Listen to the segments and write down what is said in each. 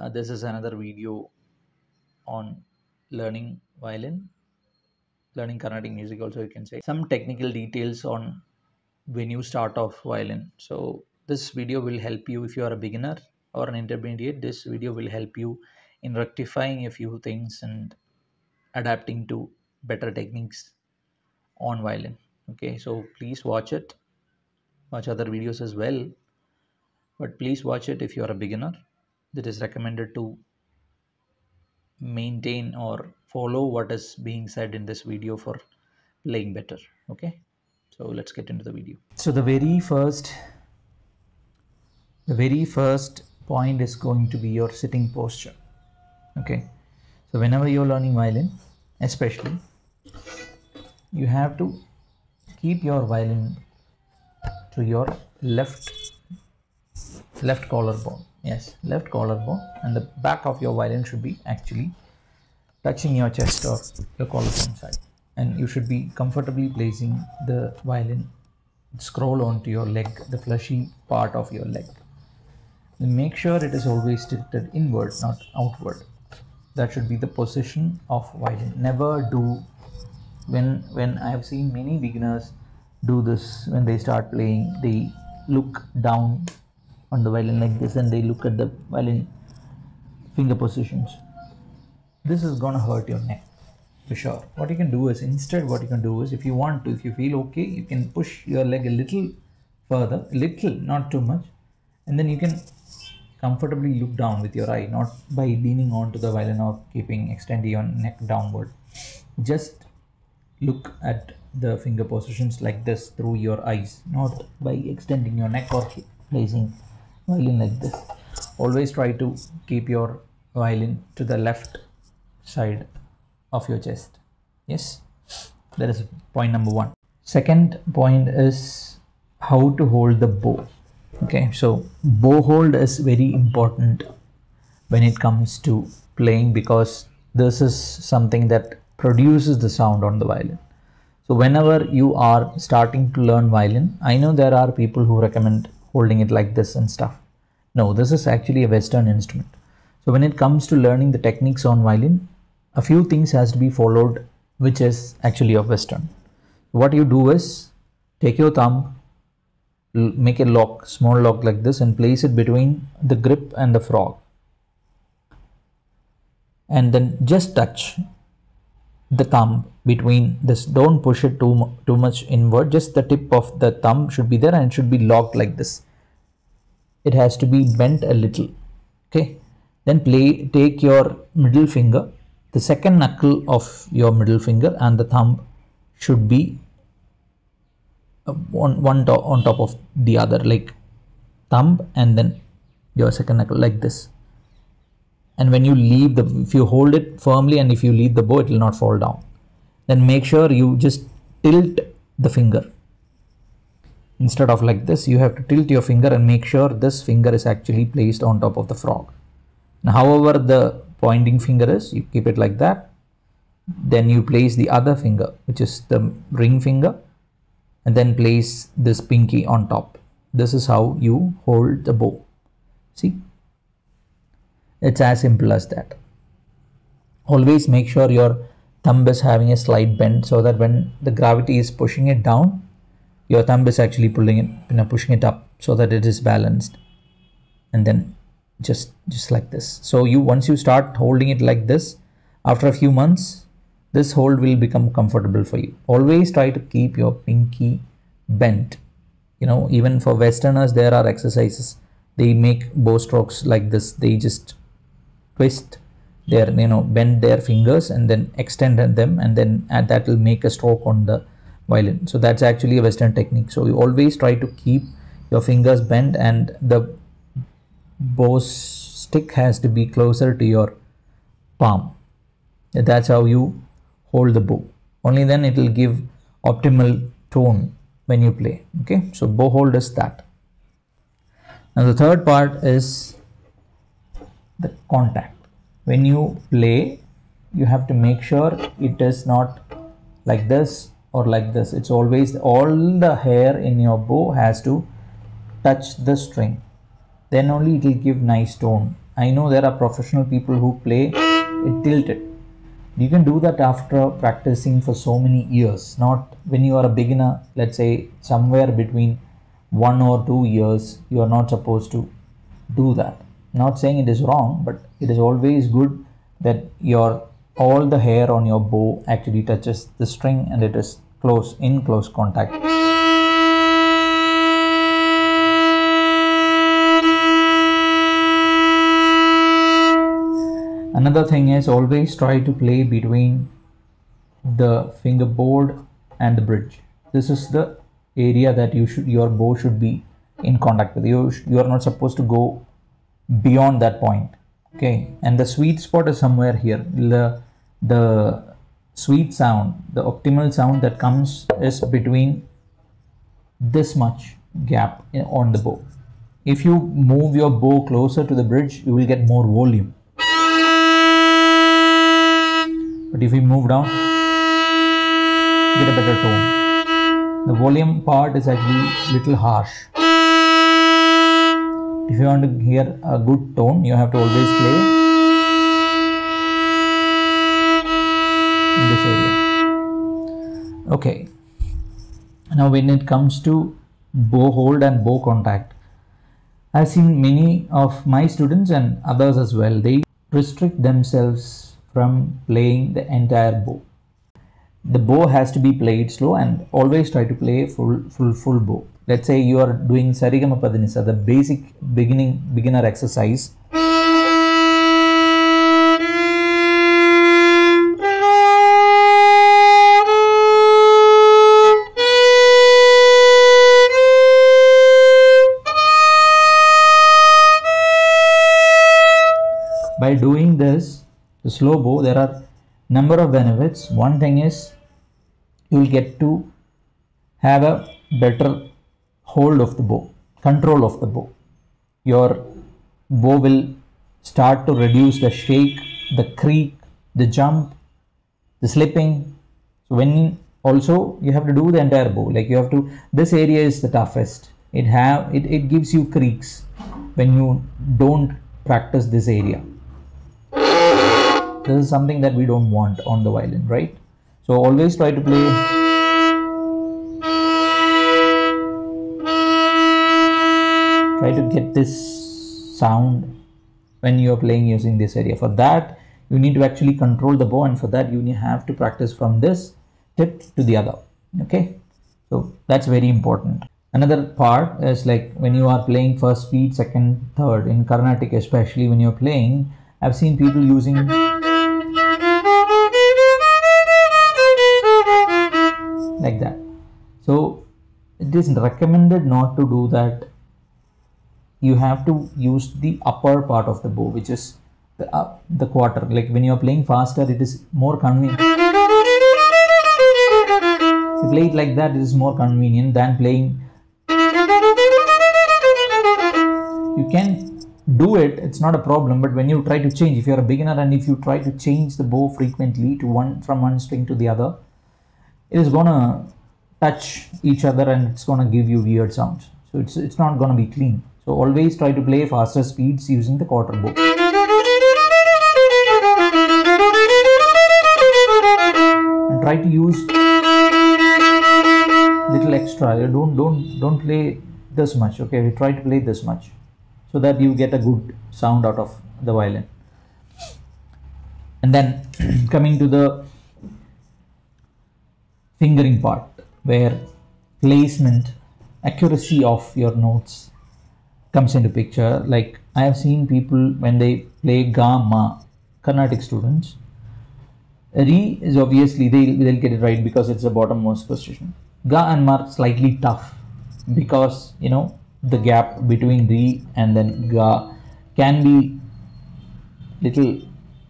This is another video on learning violin, learning Carnatic music also, you can say. Some technical details on when you start off violin. So this video will help you if you are a beginner or an intermediate. This video will help you in rectifying a few things and adapting to better techniques on violin. Okay, so please watch it, watch other videos as well, but please watch it if you are a beginner. It is recommended to maintain or follow what is being said in this video for playing better. Okay, so let's get into the video. So the very first point is going to be your sitting posture. Okay, so whenever you're learning violin, especially, you have to keep your violin to your left collarbone. Yes, left collarbone, and the back of your violin should be actually touching your chest or your collarbone side, and you should be comfortably placing the violin scroll onto your leg, the fleshy part of your leg. And make sure it is always tilted inward, not outward. That should be the position of violin. Never do, when I have seen many beginners do this, when they start playing, they look down on the violin like this and they look at the violin finger positions. This is gonna hurt your neck for sure. What you can do is, instead, what you can do is, if you want to, if you feel okay, you can push your leg a little further, a little, not too much, and then you can comfortably look down with your eye, not by leaning onto the violin or extending your neck downward. Just look at the finger positions like this through your eyes, not by extending your neck or placing violin like this. Always try to keep your violin to the left side of your chest. Yes, that is point number one. Second point is how to hold the bow. Okay, so bow hold is very important when it comes to playing, because this is something that produces the sound on the violin. So whenever you are starting to learn violin, I know there are people who recommend holding it like this and stuff. No, this is actually a Western instrument. So when it comes to learning the techniques on violin, a few things has to be followed, which is actually of Western. What you do is, take your thumb, make a lock, small lock like this, and place it between the grip and the frog, and then just touch the thumb between this. Don't push it too much inward. Just the tip of the thumb should be there, and it should be locked like this. It has to be bent a little. Okay, then take your middle finger, the second knuckle of your middle finger, and the thumb should be on top of the other, like thumb and then your second knuckle like this. And when you leave if you hold it firmly and if you leave the bow, it will not fall down. Then make sure you just tilt the finger. Instead of like this, you have to tilt your finger and make sure this finger is actually placed on top of the frog. Now, however the pointing finger is, you keep it like that. Then you place the other finger, which is the ring finger, and then place this pinky on top. This is how you hold the bow. See, it's as simple as that. Always make sure your thumb is having a slight bend, so that when the gravity is pushing it down, your thumb is actually pushing it up, so that it is balanced. And then just like this. So once you start holding it like this, after a few months, this hold will become comfortable for you. Always try to keep your pinky bent. Even for Westerners, there are exercises. They make bow strokes like this. They just twist bend their fingers and then extend them, and then that will make a stroke on the violin. So that's actually a Western technique. So you always try to keep your fingers bent, and the bow stick has to be closer to your palm. That's how you hold the bow. Only then it will give optimal tone when you play. Okay, so bow hold is that. Now the third part is the contact. When you play, you have to make sure it is not like this or like this. It's always, all the hair in your bow has to touch the string. Then only it will give nice tone I know there are professional people who play it tilted. You can do that after practicing for so many years, not when you are a beginner. Let's say somewhere between 1 or 2 years, you are not supposed to do that. Not saying it is wrong, but it is always good that all the hair on your bow actually touches the string and it is in close contact. Another thing is, always try to play between the fingerboard and the bridge. This is the area that your bow should be in contact with. You are not supposed to go beyond that point. Okay, and the sweet spot is somewhere here. The sweet sound, the optimal sound that comes is between this much gap on the bow. If you move your bow closer to the bridge, you will get more volume. But if you move down, get a better tone. The volume part is actually little harsh. If you want to hear a good tone, you have to always play in this area. Okay. Now when it comes to bow hold and bow contact, I've seen many of my students and others as well, they restrict themselves from playing the entire bow. The bow has to be played slow, and always try to play full bow. Let's say you are doing Sarigama Padinisa, the basic beginner exercise. By doing this, the slow bow, there are number of benefits. One thing is, you will get to have a better hold of the bow, control of the bow. Your bow will start to reduce the shake, the creak, the jump, the slipping. So when also you have to do the entire bow, like you have to, this area is the toughest. It gives you creaks when you don't practice this area. This is something that we don't want on the violin, right? So always try to play get this sound when you are playing using this area. For that, you need to actually control the bow, and for that you have to practice from this tip to the other. Okay, so that's very important. Another part is like when you are playing first speed, second, third in Carnatic, especially when you're playing, I've seen people using like that. So it is recommended not to do that. You have to use the upper part of the bow, which is the quarter. Like when you are playing faster, it is more convenient. If you play it like that, it is more convenient than playing. You can do it, it's not a problem, but when you try to change, if you're a beginner and if you try to change the bow frequently from one string to the other, it is gonna touch each other and it's gonna give you weird sounds. So it's not gonna be clean. So always try to play faster speeds using the quarter bow. And try to use little extra. Don't play this much. Okay, we try to play this much so that you get a good sound out of the violin. And then coming to the fingering part, where placement, accuracy of your notes comes into picture. Like I have seen people when they play ga, ma, Carnatic students, re is obviously they'll get it right because it's the bottommost position. Ga and ma are slightly tough because you know the gap between re and then ga can be little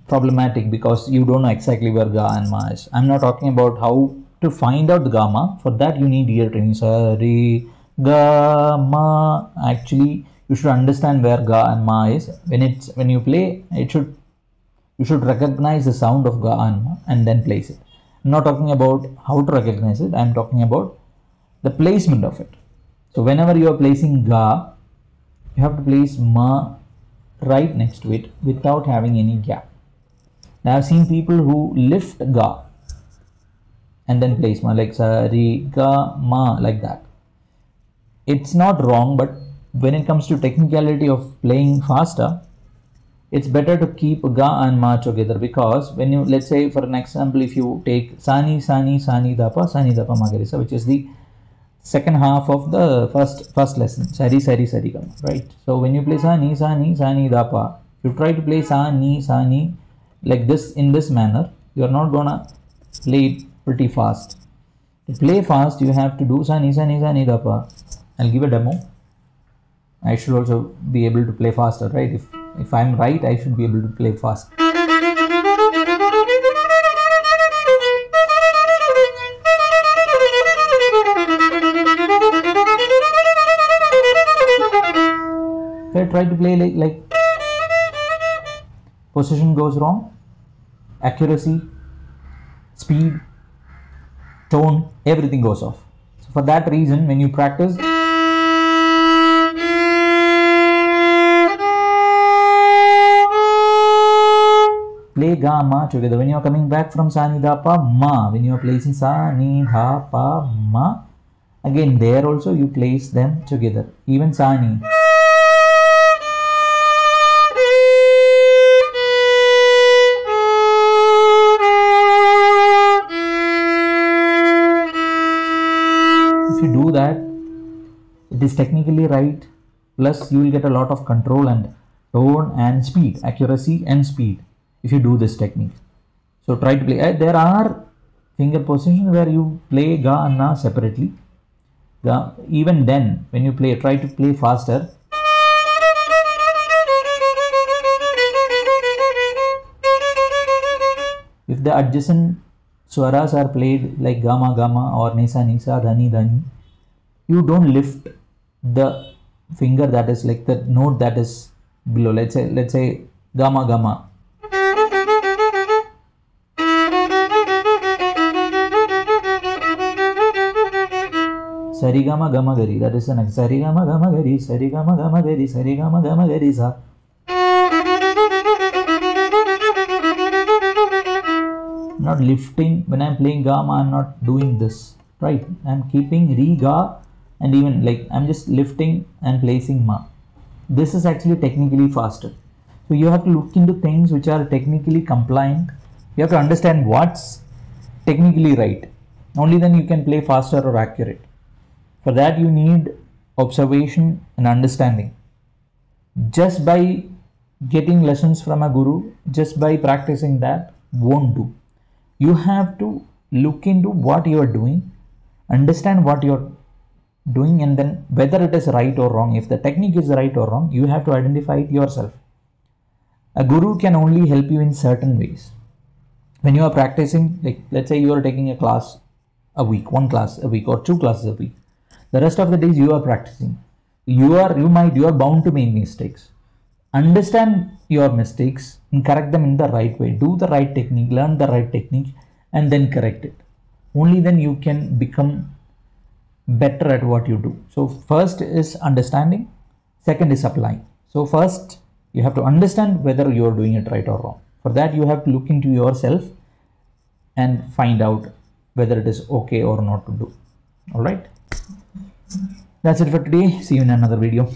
problematic because you don't know exactly where ga and ma is. I'm not talking about how to find out the gamma. For that you need ear training. Sa, re, ga, ma. Actually, you should understand where ga and ma is. When you play, you should recognize the sound of ga and ma and then place it. I'm not talking about how to recognize it. I'm talking about the placement of it. So whenever you are placing ga, you have to place ma right next to it without having any gap. Now I've seen people who lift ga and then plays ma, like sa, re, ga, ma, like that. It's not wrong, but when it comes to technicality of playing faster, it's better to keep ga and ma together, because when you, let's say for an example, if you take sani dapa magarisa, which is the second half of the first lesson, sari gama, right? So when you play sani dapa, you try to play sani like this, in this manner, you're not gonna play it pretty fast. To play fast, you have to do sani dapa. I'll give a demo. I should also be able to play faster, right? If I'm right, I should be able to play fast. If I try to play like position goes wrong, accuracy, speed, tone, everything goes off. So for that reason, when you practice, play ga ma together. When you are coming back from sa ni da pa ma, when you are placing sa ni da pa ma, again there also you place them together. Even sa ni. If you do that, it is technically right, plus you will get a lot of control and tone and speed, accuracy and speed, if you do this technique. So try to play. There are finger positions where you play ga and na separately. Ga, even then, when you play, try to play faster. If the adjacent swaras are played like gama or nisa dhani, you don't lift the finger that is like the note that is below. Let's say gama. Sarigama gama gari, that is the next. Sarigama gama gari, sarigama gama gari, sarigama gama gari sa. Not lifting. When I'm playing gama, I'm not doing this, right? I'm keeping re ga, and even like I'm just lifting and placing ma. This is actually technically faster. So you have to look into things which are technically compliant. You have to understand what's technically right. Only then you can play faster or accurate. For that you need observation and understanding. Just by getting lessons from a guru, just by practicing that won't do. You have to look into what you are doing, understand what you're doing, and then whether it is right or wrong. If the technique is right or wrong, you have to identify it yourself. A guru can only help you in certain ways. When you are practicing, like let's say you are taking a class a week, one class a week or two classes a week. The rest of the days you are practicing. You are bound to make mistakes. Understand your mistakes and correct them in the right way. Do the right technique, learn the right technique, and then correct it. Only then you can become better at what you do. So first is understanding, second is applying. So first you have to understand whether you are doing it right or wrong. For that you have to look into yourself and find out whether it is okay or not to do. All right, that's it for today. See you in another video.